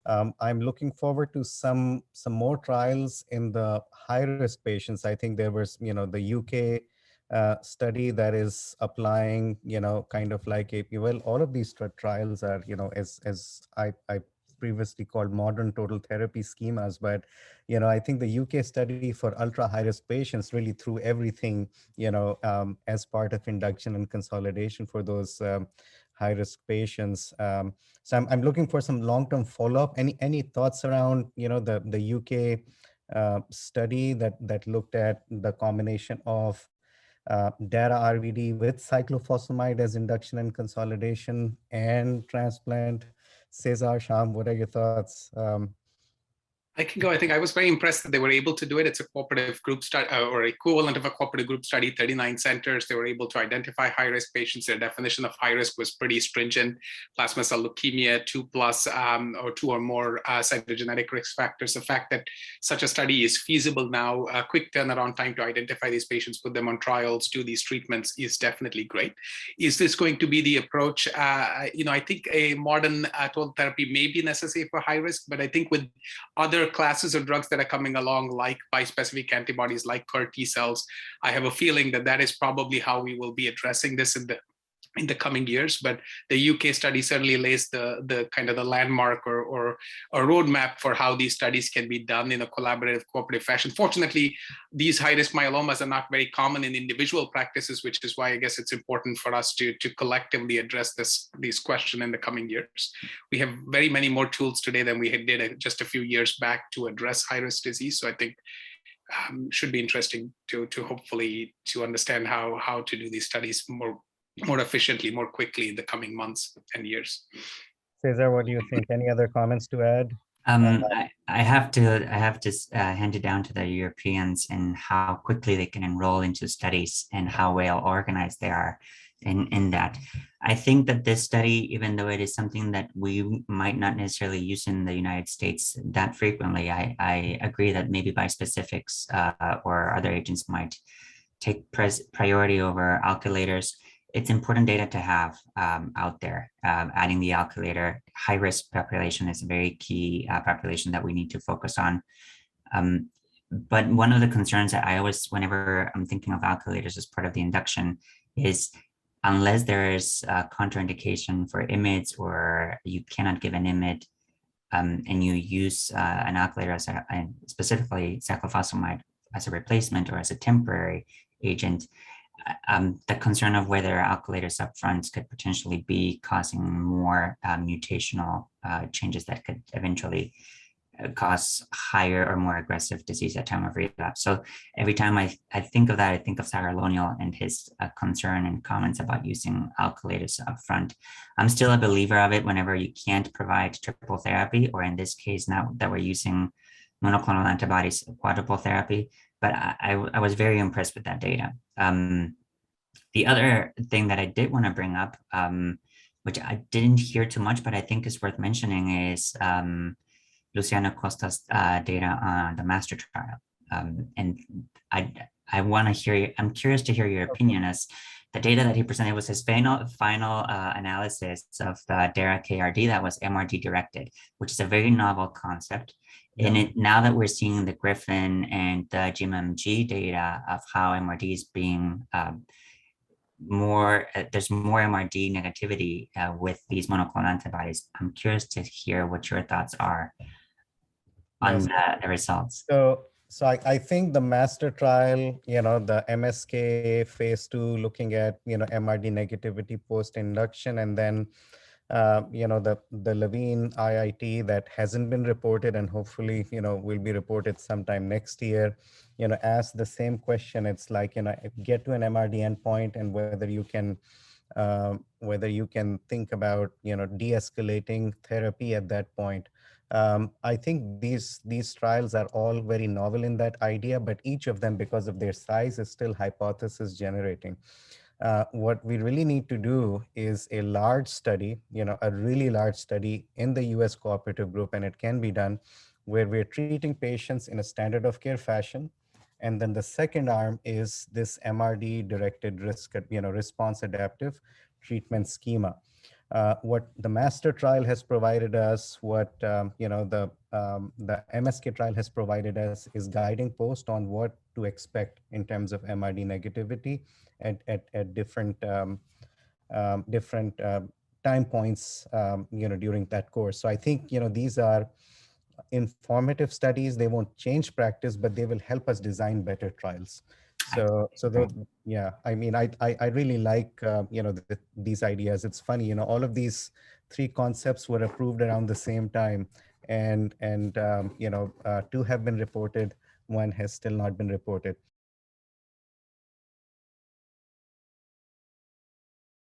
I'm looking forward to some more trials in the high risk patients. I think there was, the UK study that is applying, kind of like well, all of these trials are, as I previously called modern total therapy schemas, but I think the UK study for ultra high risk patients really threw everything, as part of induction and consolidation for those high risk patients. So I'm looking for some long-term follow-up. Any thoughts around, the UK study that looked at the combination of DARA RVD with cyclophosphamide as induction and consolidation and transplant? Cesar, Sham, what are your thoughts? I can go. I think I was very impressed that they were able to do it. It's a cooperative group study or equivalent of a cooperative group study, 39 centers. They were able to identify high-risk patients. Their definition of high risk was pretty stringent. Plasma cell leukemia, 2+ or 2 or more cytogenetic risk factors. The fact that such a study is feasible now, a quick turnaround time to identify these patients, put them on trials, do these treatments is definitely great. Is this going to be the approach? I think a modern total therapy may be necessary for high risk, but I think with other classes of drugs that are coming along, like bispecific antibodies, like CAR T cells, I have a feeling that that is probably how we will be addressing this in the coming years. But the UK study certainly lays the kind of the landmark or a roadmap for how these studies can be done in a collaborative, cooperative fashion. Fortunately, these high-risk myelomas are not very common in individual practices, which is why I guess it's important for us to collectively address this question in the coming years. We have very many more tools today than we did just a few years back to address high-risk disease. So I think should be interesting to hopefully to understand how to do these studies more efficiently, more quickly in the coming months and years. Cesar, what do you think? Any other comments to add? I have to hand it down to the Europeans and how quickly they can enroll into studies and how well organized they are in that. I think that this study, even though it is something that we might not necessarily use in the United States that frequently, I agree that maybe bispecifics or other agents might take priority over alkylators. It's important data to have out there. Adding the alkylator, high-risk population is a very key population that we need to focus on. But one of the concerns that I always, whenever I'm thinking of alkylators as part of the induction, is unless there is a contraindication for IMiDs or you cannot give an IMiD and you use an alkylator as specifically cyclophosphamide as a replacement or as a temporary agent, the concern of whether alkylators upfront could potentially be causing more mutational changes that could eventually cause higher or more aggressive disease at time of relapse. So every time I think of that, I think of Sahar Lonial and his concern and comments about using alkylators upfront. I'm still a believer of it whenever you can't provide triple therapy, or in this case now that we're using monoclonal antibodies, quadruple therapy. But I was very impressed with that data. The other thing that I did want to bring up, which I didn't hear too much, but I think is worth mentioning, is Luciano Costa's data on the master trial. And I want to hear you, I'm curious to hear your opinion, as the data that he presented was his final analysis of the DARA KRD that was MRD directed, which is a very novel concept. Yeah. And now that we're seeing the Griffin and the GMMG data of how MRD is being there's more MRD negativity with these monoclonal antibodies. I'm curious to hear what your thoughts are on the results. So I think the master trial, the MSK phase 2, looking at, MRD negativity post-induction, and then, the Levine IIT that hasn't been reported and hopefully, will be reported sometime next year, ask the same question. It's like, get to an MRD endpoint and whether you can think about, de-escalating therapy at that point. I think these trials are all very novel in that idea, but each of them, because of their size, is still hypothesis generating. What we really need to do is a large study, a really large study in the US cooperative group, and it can be done, where we're treating patients in a standard of care fashion. And then the second arm is this MRD directed response adaptive treatment schema. what the master trial has provided us, what the MSK trial has provided us is guiding post on what to expect in terms of MRD negativity at different time points during that course. So I think these are informative studies. They won't change practice, but they will help us design better trials. Yeah, I mean, I really like these ideas. It's funny, all of these three concepts were approved around the same time, and two have been reported, one has still not been reported.